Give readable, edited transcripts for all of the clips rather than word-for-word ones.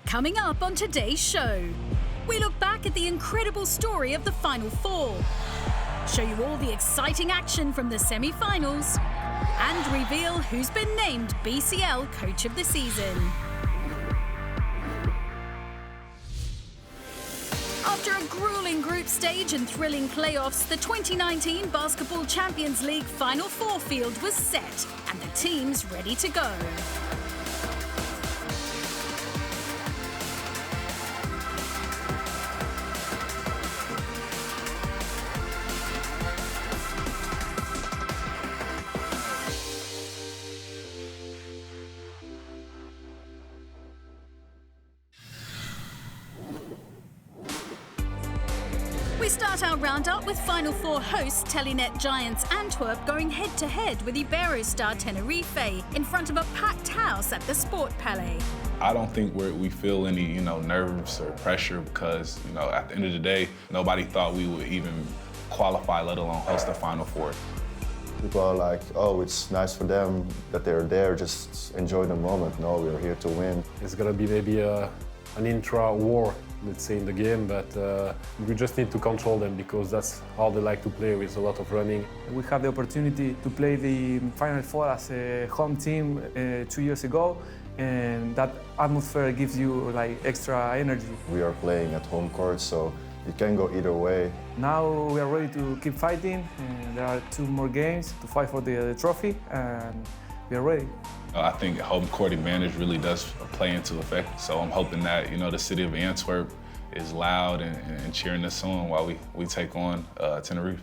Coming up on today's show, we look back at the incredible story of the Final Four, show you all the exciting action from the semi-finals, and reveal who's been named BCL Coach of the Season. After a grueling group stage and thrilling playoffs, the 2019 Basketball Champions League Final Four field was set, and the team's ready to go. We start our roundup with Final Four hosts Telenet giants Antwerp going head-to-head with Iberostar Tenerife in front of a packed house at the Sport Palais. I don't think we feel any, nerves or pressure because, at the end of the day, nobody thought we would even qualify, let alone host the Final Four. People are like, oh, it's nice for them that they're there, just enjoy the moment. No, we're here to win. It's gonna be maybe an intra-war, let's say, in the game, but we just need to control them because that's how they like to play, with a lot of running. We have the opportunity to play the Final Four as a home team 2 years ago, and that atmosphere gives you extra energy. We are playing at home court, so it can go either way. Now we are ready to keep fighting, and there are 2 more games to fight for the trophy, and we are ready. I think home court advantage really does play into effect. So I'm hoping that, the city of Antwerp is loud and cheering us on while we take on Tenerife.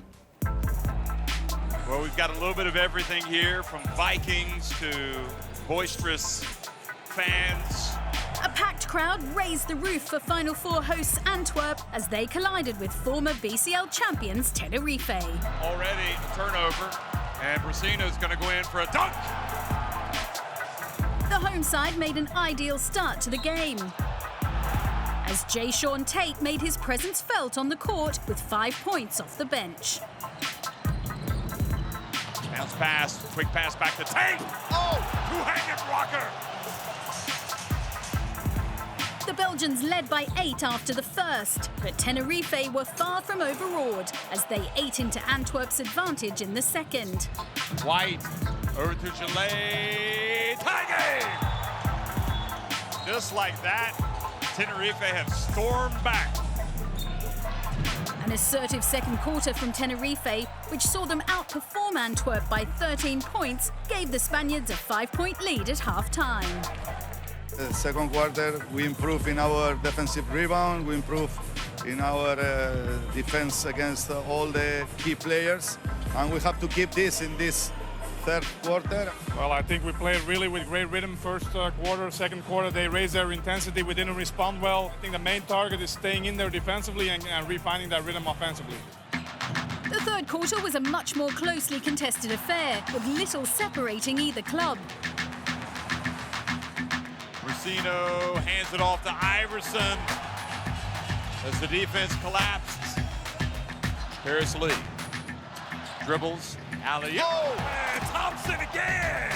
Well, we've got a little bit of everything here, from Vikings to boisterous fans. A packed crowd raised the roof for Final Four hosts Antwerp as they collided with former BCL champions Tenerife. Already a turnover, and Brasino's going to go in for a dunk. The home side made an ideal start to the game, as J. Sean Tate made his presence felt on the court with 5 points off the bench. Bounce pass, quick pass back to Tate. Oh, two-handed rocker. The Belgians led by 8 after the first, but Tenerife were far from overawed as they ate into Antwerp's advantage in the second. White over to Gillet. Tie game! Just like that, Tenerife have stormed back. An assertive second quarter from Tenerife, which saw them outperform Antwerp by 13 points, gave the Spaniards a 5-point lead at half-time. The second quarter, we improve in our defensive rebound, we improve in our defense against all the key players, and we have to keep this in this third quarter. Well, I think we played really with great rhythm first quarter. Second quarter, they raised their intensity. We didn't respond well. I think the main target is staying in there defensively and refining that rhythm offensively. The third quarter was a much more closely contested affair, with little separating either club. Brasino hands it off to Iverson as the defense collapses. Paris Lee dribbles, alley-oop, and Thompson again!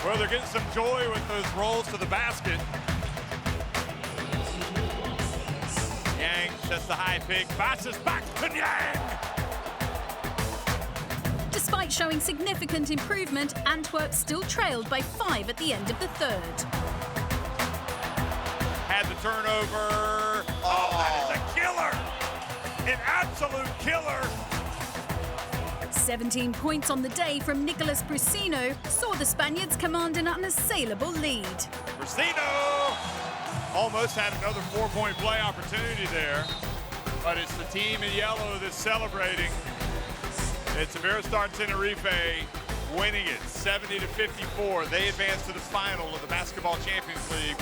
Well, they're getting some joy with those rolls to the basket. Yang sets the high pick, passes back to Yang! Despite showing significant improvement, Antwerp still trailed by 5 at the end of the third. Had the turnover. Oh, that is a killer! An absolute killer! 17 points on the day from Nicolas Brasino saw the Spaniards command an unassailable lead. Brasino almost had another 4-point play opportunity there, but it's the team in yellow that's celebrating. It's Iberostar Tenerife winning it 70-54. They advance to the final of the Basketball Champions League.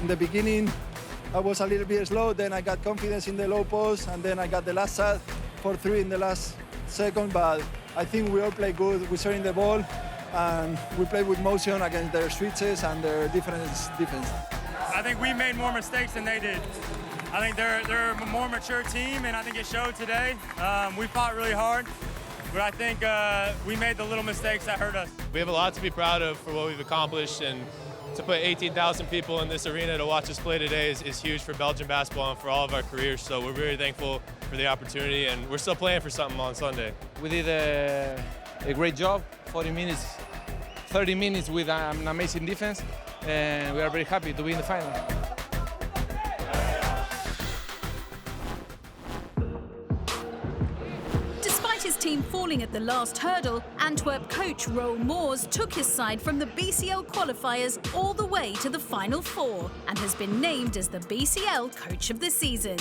In the beginning, I was a little bit slow, then I got confidence in the low post, and then I got the last shot for 3 in the last second, but I think we all play good. We're sharing the ball, and we play with motion against their switches and their defense. I think we made more mistakes than they did. I think they're a more mature team, and I think it showed today. We fought really hard. but I think we made the little mistakes that hurt us. We have a lot to be proud of for what we've accomplished, and to put 18,000 people in this arena to watch us play today is huge for Belgian basketball and for all of our careers. So we're very thankful for the opportunity, and we're still playing for something on Sunday. We did a great job, 30 minutes with an amazing defense, and we are very happy to be in the final. Despite his team falling at the last hurdle, Antwerp coach Roel Moors took his side from the BCL qualifiers all the way to the Final Four and has been named as the BCL Coach of the Season.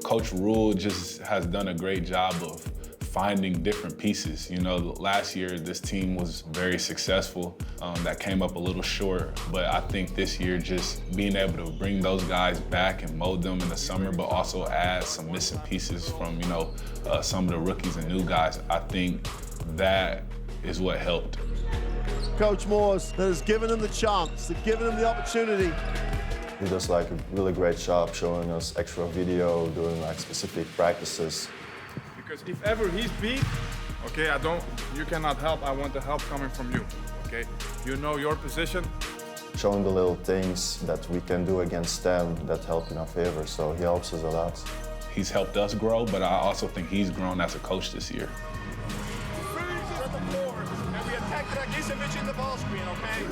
Coach Roel just has done a great job of finding different pieces. You know, last year this team was very successful. That came up a little short, but I think this year just being able to bring those guys back and mold them in the summer, but also add some missing pieces from, you know, some of the rookies and new guys, I think that is what helped. Coach Moors has given them the chance, they've given them the opportunity. He does like a really great job showing us extra video, doing like specific practices. Because if ever he's beat, okay, you cannot help. I want the help coming from you, okay? You know your position. Showing the little things that we can do against them that help in our favor, so he helps us a lot. He's helped us grow, but I also think he's grown as a coach this year. And we attack Dragicevic in the ball screen, okay?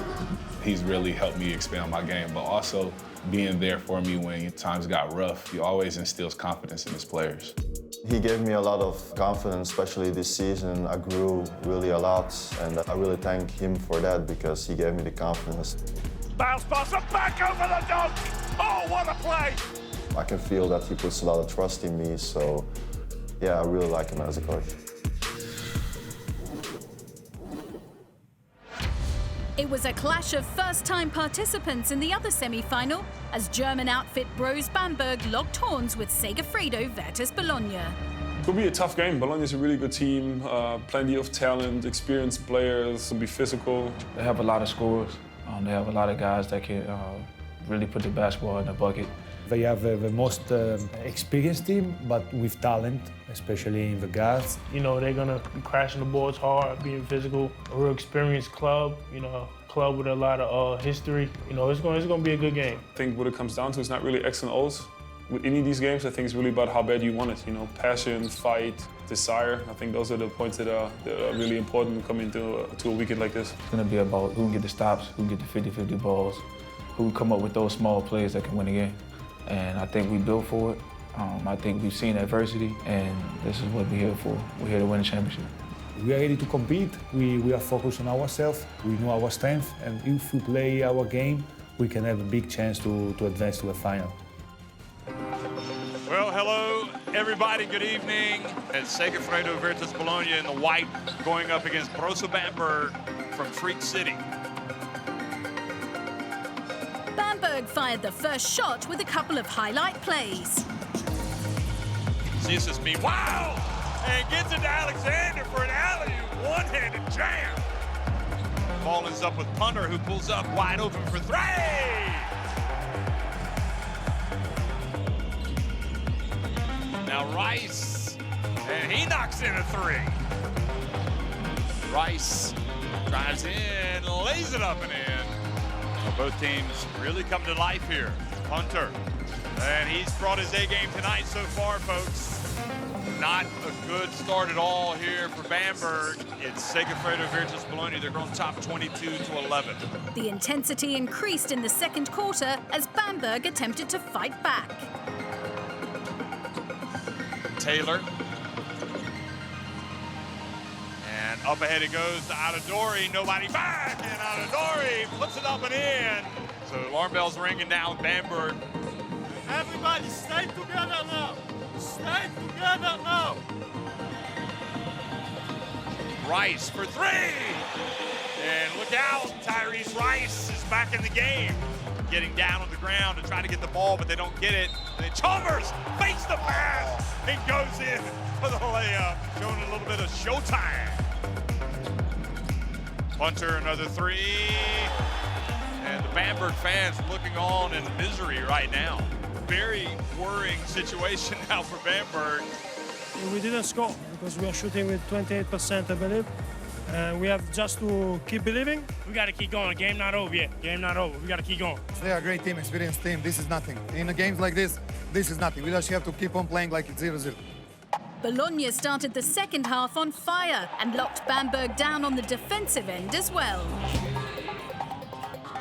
He's really helped me expand my game, but also being there for me when times got rough. He always instills confidence in his players. He gave me a lot of confidence, especially this season. I grew really a lot, and I really thank him for that because he gave me the confidence. Bounce pass, back over the dunk! Oh, what a play! I can feel that he puts a lot of trust in me, so yeah, I really like him as a coach. It was a clash of first-time participants in the other semi-final as German outfit Bros Bamberg locked horns with Segafredo Virtus Bologna. It will be a tough game. Bologna is a really good team, plenty of talent, experienced players, will be physical. They have a lot of scores. They have a lot of guys that can really put the basketball in the bucket. They have the most experienced team, but with talent, especially in the guards. You know, they're gonna be crashing the boards hard, being physical. A real experienced club, you know, a club with a lot of history. You know, it's gonna be a good game. I think what it comes down to is not really X and O's. With any of these games, I think it's really about how bad you want it. You know, passion, fight, desire. I think those are the points that are really important coming to a weekend like this. It's gonna be about who can get the stops, who can get the 50-50 balls, who can come up with those small plays that can win the game. And I think we built for it. I think we've seen adversity, and this is what we're here for. We're here to win the championship. We are ready to compete. We are focused on ourselves. We know our strength, and if we play our game, we can have a big chance to advance to the final. Well, hello, everybody. Good evening. It's Segafredo Virtus Bologna in the white going up against Bros Bamberg from Freak City. Bamberg fired the first shot with a couple of highlight plays. Sees this beat, wow! And gets it to Alexander for an alley-oop, one-handed jam. Ball ends up with Punter, who pulls up wide open for three! Now Rice, and he knocks in a three. Rice drives in, lays it up and in. Well, both teams really come to life here. Punter, and he's brought his A game tonight so far, folks. Not a good start at all here for Bamberg. It's Segafredo Virtus Bologna. They're going top 22-11. The intensity increased in the second quarter as Bamberg attempted to fight back. Taylor. And up ahead it goes to Adadori. Nobody back, and Adadori puts it up and in. So alarm bells ringing now in Bamberg. Everybody stay together now. Stay together now. Rice for three. And look out, Tyrese Rice is back in the game. Getting down on the ground to try to get the ball, but they don't get it. And then Chalmers fakes the pass and goes in for the layup, showing a little bit of showtime. Punter, another three. And the Bamberg fans looking on in misery right now. Very worrying situation now for Bamberg. We didn't score. We because we are shooting with 28%, I believe. And we have just to keep believing. We got to keep going. Game not over yet. Game not over. We got to keep going. They are a great team, experienced team. This is nothing. In a games like this is nothing. We just have to keep on playing like it's 0-0. Bologna started the second half on fire and locked Bamberg down on the defensive end as well.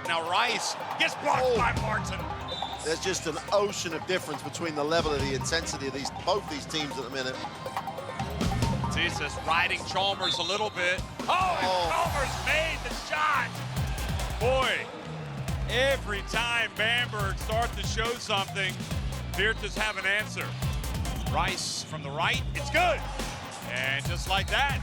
Now Rice gets blocked by Martin. There's just an ocean of difference between the level of the intensity of both these teams at the minute. Jesus riding Chalmers a little bit. Oh, Chalmers made the shot. Boy, every time Bamberg starts to show something, Virtus have an answer. Rice from the right, it's good. And just like that,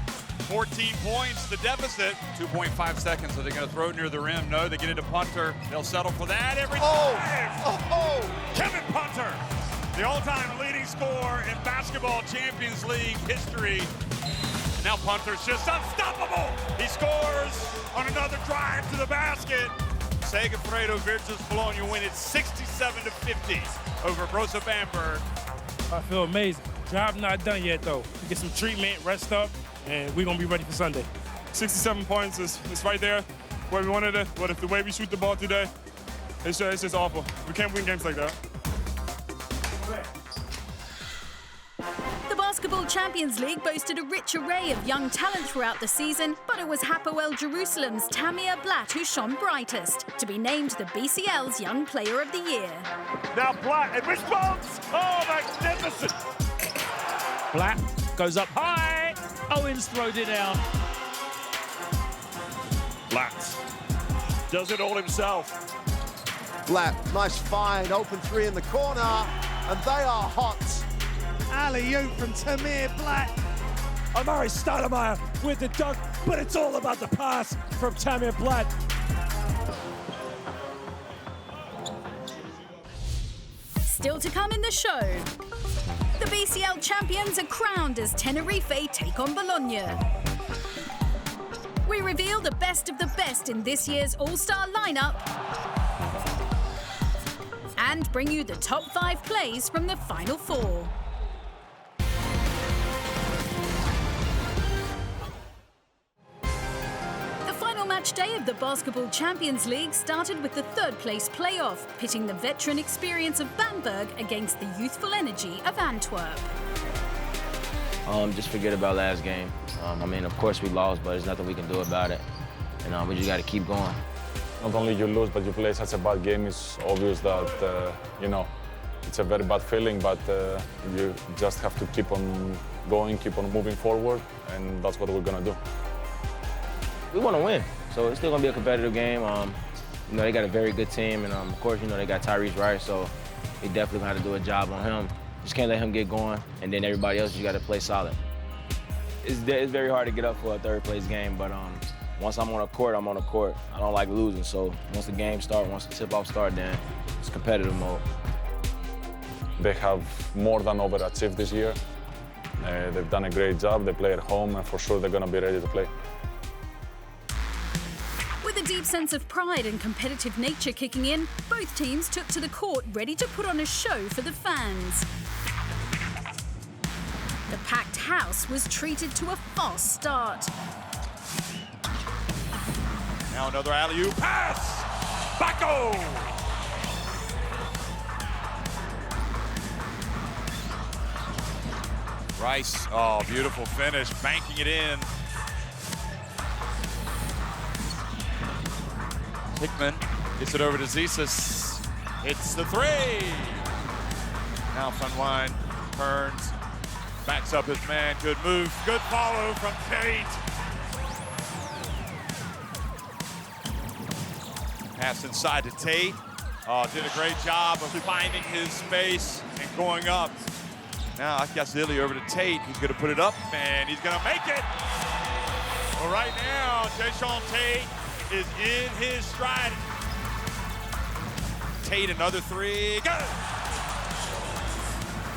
14 points, the deficit. 2.5 seconds, are they gonna throw near the rim? No, they get it to Punter. They'll settle for that every time. Kevin Punter, the all-time leading scorer in basketball Champions League history. Now Punter's just unstoppable. He scores on another drive to the basket. Segafredo Virtus Bologna win it 67-50 over Borussia Bamberg. I feel amazing. Job not done yet, though. We get some treatment, rest up, and we're going to be ready for Sunday. 67 points is right there where we wanted it, but if the way we shoot the ball today, it's just awful. We can't win games like that. The Basketball Champions League boasted a rich array of young talent throughout the season, but it was Hapoel Jerusalem's Tamir Blatt who shone brightest to be named the BCL's Young Player of the Year. Now Blatt in response. Oh, magnificent. Blatt goes up high. Owens throws it down. Blatt does it all himself. Blatt, nice find, open three in the corner, and they are hot. Alley-oop from Tamir Blatt. Amari Stoudemire with the dunk, but it's all about the pass from Tamir Blatt. Still to come in the show. The BCL champions are crowned as Tenerife A take on Bologna. We reveal the best of the best in this year's AllStar lineup and bring you the top 5 plays from the Final Four. Match day of the Basketball Champions League started with the third-place playoff, pitting the veteran experience of Bamberg against the youthful energy of Antwerp. Just forget about last game. I mean, of course we lost, but there's nothing we can do about it. And we just got to keep going. Not only you lose, but you play such a bad game. It's obvious that, it's a very bad feeling, but you just have to keep on going, keep on moving forward, and that's what we're going to do. We want to win, so it's still going to be a competitive game. They got a very good team, and of course, they got Tyrese Rice, so we definitely going to have to do a job on him. Just can't let him get going, and then everybody else, you got to play solid. It's very hard to get up for a third-place game, but once I'm on a court, I'm on a court. I don't like losing, so once the game starts, once the tip-off starts, then it's competitive mode. They have more than overachieved this year. They've done a great job. They play at home, and for sure they're going to be ready to play. With a deep sense of pride and competitive nature kicking in, both teams took to the court ready to put on a show for the fans. The packed house was treated to a fast start. Now another alley-oop pass! Bacco! Rice, oh, beautiful finish, banking it in. Hickman gets it over to Zisas. It's the three. Now Funwine turns, backs up his man. Good move, good follow from Tate. Pass inside to Tate. Oh, did a great job of finding his space and going up. Now I got Zilli over to Tate. He's gonna put it up and he's gonna make it. Well, right now, Jason Tate is in his stride. Tate, another three, go!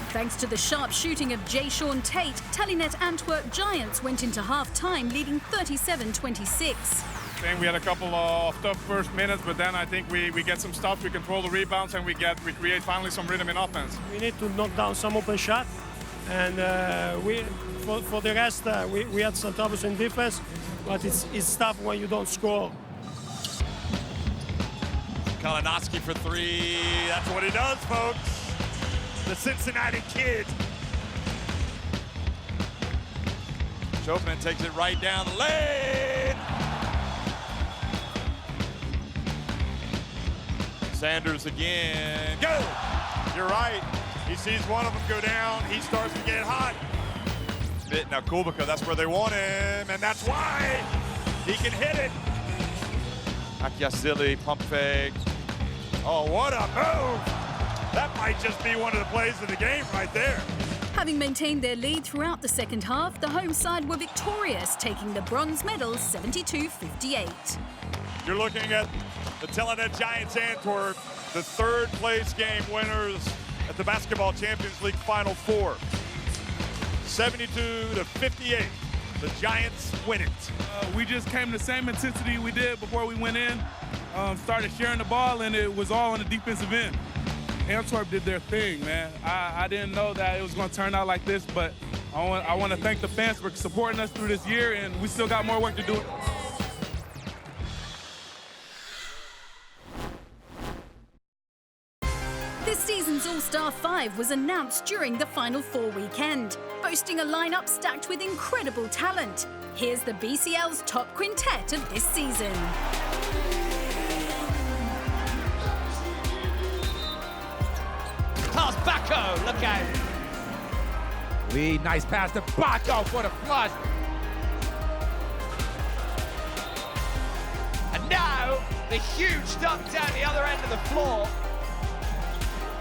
Thanks to the sharp shooting of Jason Tate, Telenet Antwerp Giants went into half-time leading 37-26. I think we had a couple of tough first minutes, but then I think we get some stuff, we control the rebounds, and we create finally some rhythm in offense. We need to knock down some open shot, and for the rest, we had some troubles in defense, but it's tough when you don't score. Kalinowski for three. That's what he does, folks. The Cincinnati Kid. Chopin takes it right down the lane. Sanders again. Go! You're right. He sees one of them go down. He starts to get hot. Now Kubica, that's where they want him, and that's why he can hit it. Akiasili, pump fake. Oh, what a move! That might just be one of the plays of the game right there. Having maintained their lead throughout the second half, the home side were victorious, taking the bronze medal 72-58. You're looking at the Telenet Giants Antwerp, the third place game winners at the Basketball Champions League Final Four. 72-58, the Giants win it. We just came the same intensity we did before we went in, started sharing the ball, and it was all on the defensive end. Antwerp did their thing, man. I didn't know that it was going to turn out like this, but I want to thank the fans for supporting us through this year, and we still got more work to do. This season's All-Star 5 was announced during the Final Four weekend, boasting a lineup stacked with incredible talent. Here's the BCL's top quintet of this season. Pass Bacco, look out. Lead, nice pass to Bacco for the flush. And now, the huge dunk down the other end of the floor.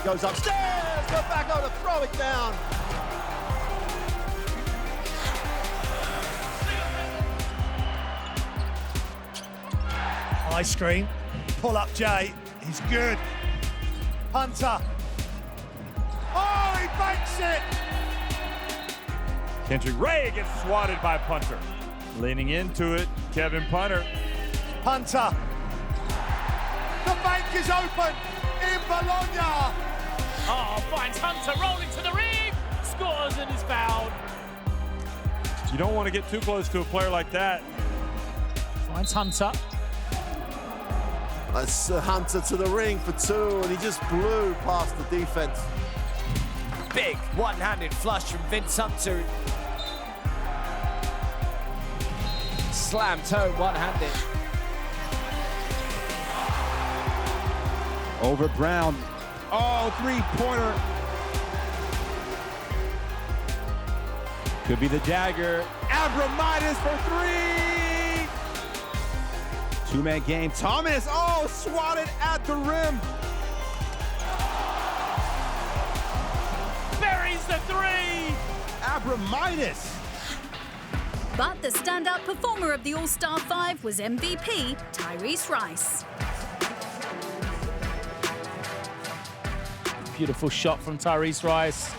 Goes upstairs, go Bacco to throw it down. High screen, pull up Jay, he's good. Hunter. Oh, he banks it! Kendrick Ray gets swatted by Punter. Leaning into it, Kevin Punter. Hunter. The bank is open in Bologna. Oh, finds Hunter rolling to the ring, scores and is fouled. You don't want to get too close to a player like that. Finds Hunter. That's Hunter to the ring for two, and he just blew past the defense. Big one-handed flush from Vince Hunter. Slammed home one-handed. Over Brown. Oh, three-pointer. Could be the dagger. Abramitis for three. Two-man game. Thomas, oh, swatted at the rim. Buries the three. Abramitis. But the standout performer of the All-Star 5 was MVP Tyrese Rice. Beautiful shot from Tyrese Rice.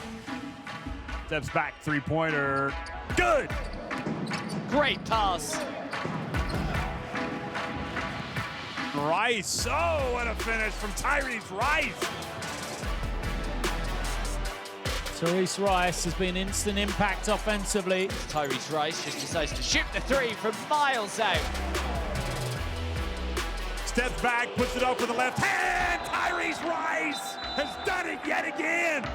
Steps back, three-pointer. Good! Great pass. Rice, oh, what a finish from Tyrese Rice. Tyrese Rice has been instant impact offensively. Tyrese Rice just decides to shoot the three from miles out. Steps back, puts it up with the left hand. Tyrese Rice has done it yet again.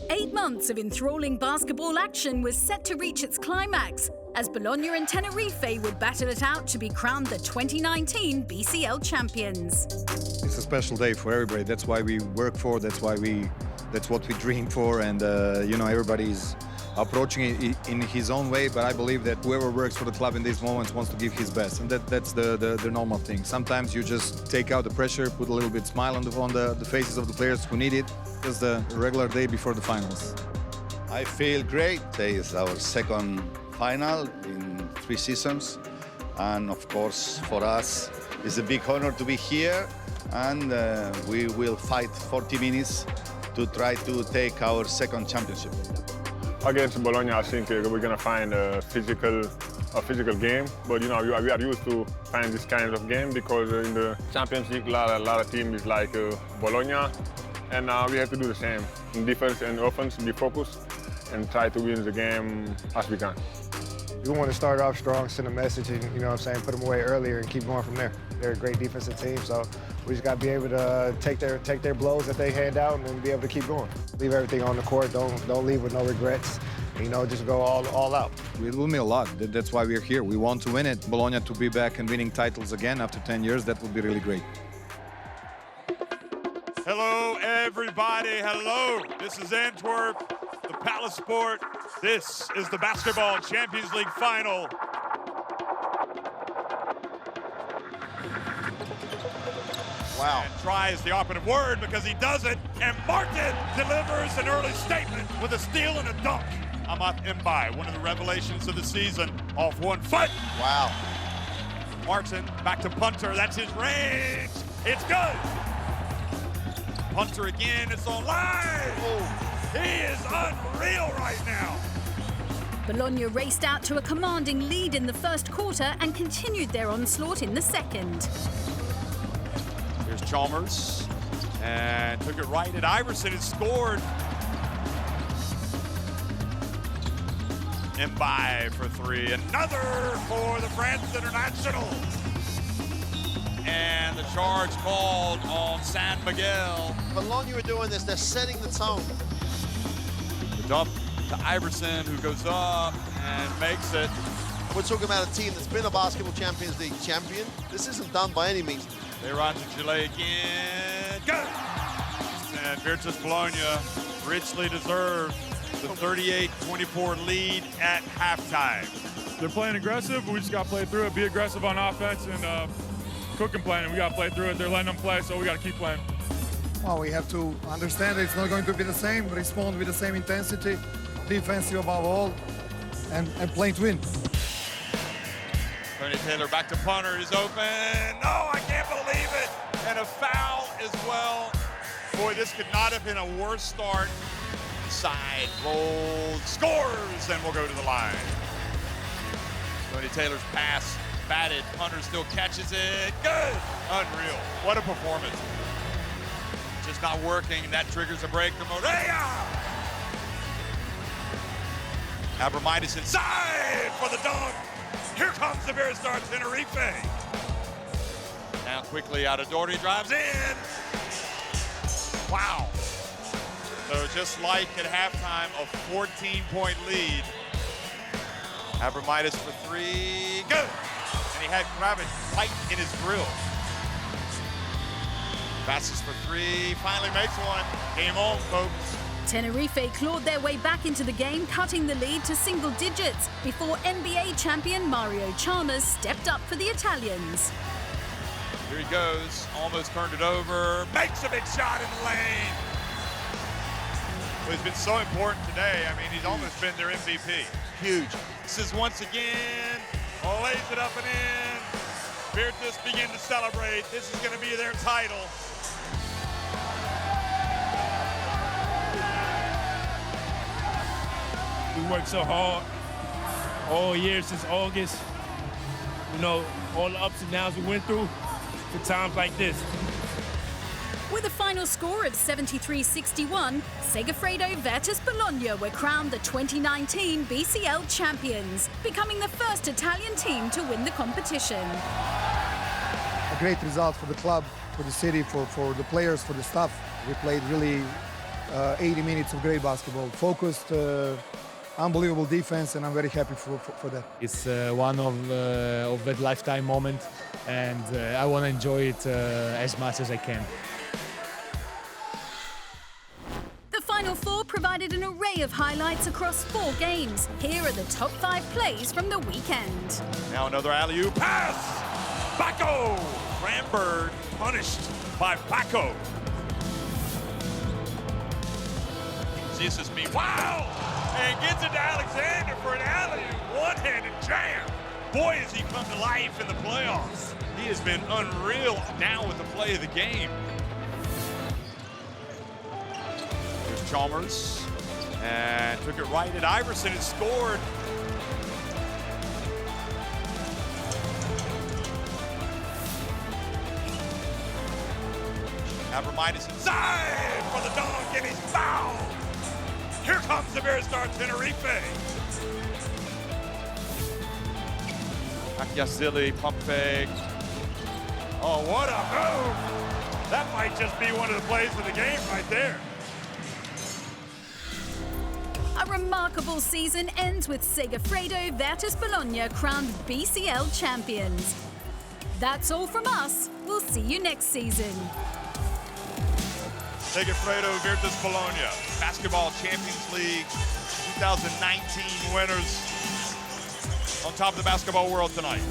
8 months of enthralling basketball action was set to reach its climax as Bologna and Tenerife would battle it out to be crowned the 2019 BCL champions. It's a special day for everybody. That's why we work for. That's what we dream for. And you know, everybody's approaching it in his own way. But I believe that whoever works for the club in these moments wants to give his best, and that's the normal thing. Sometimes you just take out the pressure, put a little bit smile on the faces of the players who need it. Just a regular day before the finals. I feel great. Today is our second final in 3 seasons, and of course for us it's a big honor to be here, and we will fight 40 minutes to try to take our second championship. Against Bologna, I think we're going to find a physical game, but you know we are used to find this kind of game because in the Champions League a lot of teams like Bologna, and we have to do the same. In defense and offense, be focused and try to win the game as we can. We want to start off strong, send a message, and you know what I'm saying, put them away earlier and keep going from there. They're a great defensive team, so we just got to be able to take their blows that they hand out and then be able to keep going. Leave everything on the court. Don't leave with no regrets. You know, just go all out. It will mean a lot. That's why we're here. We want to win it. Bologna to be back and winning titles again after 10 years, that would be really great. Hello, everybody. Hello. This is Antwerp, the Palace Sport. This is the Basketball Champions League Final. Wow. And tries the operative word because he doesn't. And Martin delivers an early statement with a steal and a dunk. Amath Mbaye, one of the revelations of the season, off 1 foot. Wow. Martin back to punter. That's his range. It's good. Punter again. It's on line. Oh, he is unreal right now. Bologna raced out to a commanding lead in the first quarter and continued their onslaught in the second. Here's Chalmers, and took it right at Iverson and scored. Mbaye for three, another for the France International. And the charge called on San Miguel. Bologna are doing this, they're setting the tone. The dump to Iverson, who goes up and makes it. We're talking about a team that's been a Basketball Champions League champion. This isn't done by any means. They run to Gillet again. Good! And Virtus Bologna richly deserved the 38-24 lead at halftime. They're playing aggressive. We just got to play through it, be aggressive on offense, and Cook and playing. We got to play through it. They're letting them play, so we got to keep playing. Well, we have to understand that it's not going to be the same, respond with the same intensity, defensive above all, and play to win. Tony Taylor back to punter, is open. No, I can't believe it. And a foul as well. Boy, this could not have been a worse start. Side rolls, scores, and we'll go to the line. Tony Taylor's pass, batted, punter still catches it. Good, unreal. What a performance. Just not working, and that triggers a break from Moreira. Abramitis inside for the dunk. Here comes the Veristar Tenerife. Now quickly out of Doherty, drives in. Wow. So just like at halftime, a 14-point lead. Abramitis for three, good. And he had Kravitz tight in his grill. Passes for three, finally makes one. Game on, folks. Tenerife clawed their way back into the game, cutting the lead to single digits before NBA champion Mario Chalmers stepped up for the Italians. Here he goes, almost turned it over, makes a big shot in the lane. Well, he's been so important today. I mean, he's almost been their MVP. Huge. This is once again, lays it up and in. Virtus begin to celebrate. This is going to be their title. We worked so hard all year since August. You know, all the ups and downs we went through for times like this. With a final score of 73-61, Segafredo Virtus Bologna were crowned the 2019 BCL champions, becoming the first Italian team to win the competition. A great result for the club, for the city, for the players, for the staff. We played really 80 minutes of great basketball, focused, unbelievable defense, and I'm very happy for that. It's one of that lifetime moment, and I want to enjoy it as much as I can. The Final Four provided an array of highlights across 4 games. Here are the top 5 plays from the weekend. Now another alley-oop pass. Bacco. Bamberg punished by Bacco. Jesus me, wow! And gets it to Alexander for an alley-oop, one-handed jam. Boy, has he come to life in the playoffs. He has been unreal now with the play of the game. Here's Chalmers, and took it right at Iverson and scored. Abramitis inside for the dog, and he's fouled. Here comes the Verstar Tenerife. Akiasili, pump fake. Oh, what a move! That might just be one of the plays of the game right there. A remarkable season ends with Segafredo Virtus Bologna crowned BCL champions. That's all from us. We'll see you next season. Segafredo Virtus Bologna, Basketball Champions League 2019 winners on top of the basketball world tonight.